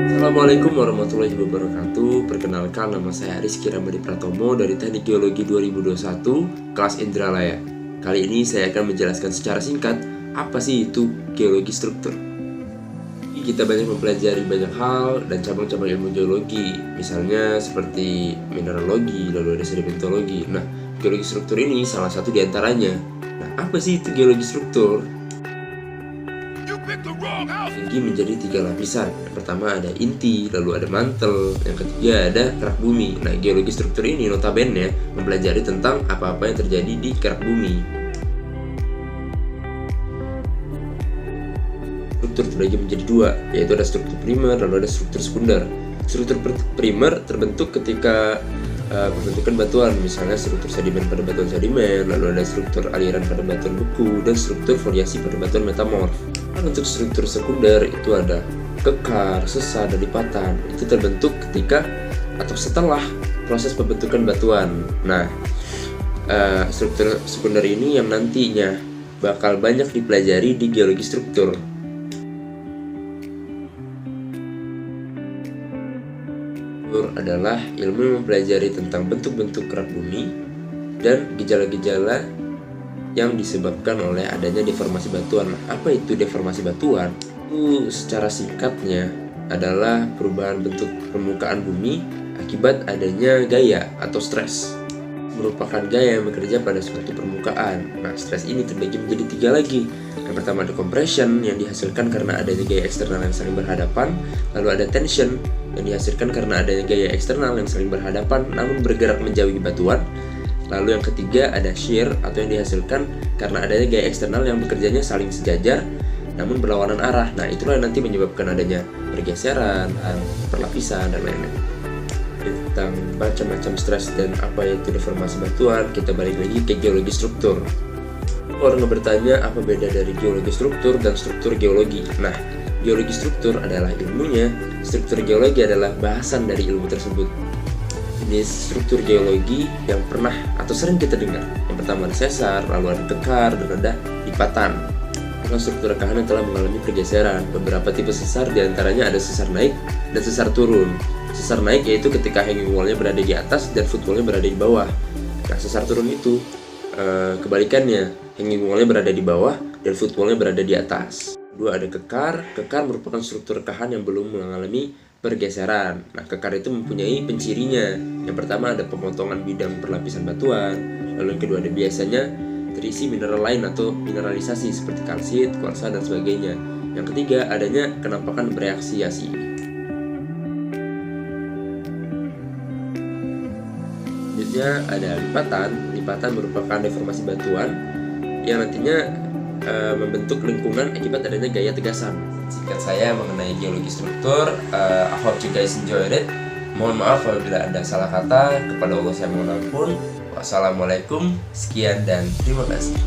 Assalamualaikum warahmatullahi wabarakatuh. Perkenalkan, nama saya Rizky Ramadi Pratomo dari Teknik Geologi 2021 kelas Indralaya. Kali ini saya akan menjelaskan secara singkat apa sih itu geologi struktur. Kita banyak mempelajari banyak hal dan cabang-cabang ilmu geologi, misalnya seperti mineralogi, lalu ada sedimentologi. Nah, geologi struktur ini salah satu di antaranya. Nah, apa sih itu geologi struktur? Geologi menjadi 3 lapisan. Yang pertama ada inti, lalu ada mantel, yang ketiga ada kerak bumi. Nah, geologi struktur ini notabene mempelajari tentang apa-apa yang terjadi di kerak bumi. Struktur terbagi menjadi 2, yaitu ada struktur primer lalu ada struktur sekunder. Struktur primer terbentuk ketika pembentukan batuan, misalnya struktur sedimen pada batuan sedimen, lalu ada struktur aliran pada batuan beku, dan struktur foliasi pada batuan metamorf. Dan untuk struktur sekunder itu ada kekar, sesar, dan lipatan. Itu terbentuk ketika atau setelah proses pembentukan batuan. Nah, struktur sekunder ini yang nantinya bakal banyak dipelajari di geologi struktur. Adalah ilmu yang mempelajari tentang bentuk-bentuk kerak bumi dan gejala-gejala yang disebabkan oleh adanya deformasi batuan. Apa itu deformasi batuan? Itu secara singkatnya adalah perubahan bentuk permukaan bumi akibat adanya gaya atau stres. Merupakan gaya yang bekerja pada suatu permukaan. Nah, stres ini terbagi menjadi 3 lagi. Yang pertama ada compression yang dihasilkan karena adanya gaya eksternal yang saling berhadapan. Lalu ada tension yang dihasilkan karena adanya gaya eksternal yang saling berhadapan namun bergerak menjauhi batuan. Lalu yang ketiga ada shear atau yang dihasilkan karena adanya gaya eksternal yang bekerjanya saling sejajar namun berlawanan arah. Nah, itulah yang nanti menyebabkan adanya pergeseran, perlapisan, dan lain-lain. Tentang macam-macam stres dan apa itu deformasi batuan, kita balik lagi ke geologi struktur. Orang bertanya apa beda dari geologi struktur dan struktur geologi. Nah, geologi struktur adalah ilmunya, struktur geologi adalah bahasan dari ilmu tersebut. Jenis struktur geologi yang pernah atau sering kita dengar, yang pertama ada sesar, lalu ada kekar, dan ada lipatan. Karena struktur rekahan yang telah mengalami pergeseran. Beberapa tipe sesar diantaranya ada sesar naik dan sesar turun. Sesar naik yaitu ketika hanging wall-nya berada di atas dan foot wall-nya berada di bawah. Nah, sesar turun itu kebalikannya, hanging wall-nya berada di bawah dan foot wall-nya berada di atas. Kedua ada kekar. Kekar merupakan struktur rekahan yang belum mengalami pergeseran. Nah, kekar itu mempunyai pencirinya. Yang pertama ada pemotongan bidang perlapisan batuan. Lalu yang kedua ada biasanya terisi mineral lain atau mineralisasi seperti kalsit, kuarsa, dan sebagainya. Yang ketiga adanya kenampakan bereaksiasi. Selanjutnya ada lipatan. Lipatan merupakan deformasi batuan yang nantinya membentuk lingkungan akibat adanya gaya tegasan. Singkat saya mengenai geologi struktur. I hope you guys enjoyed it. Mohon maaf apabila ada salah kata. Kepada Allah saya mohon ampun. Wassalamualaikum. Sekian dan terima kasih.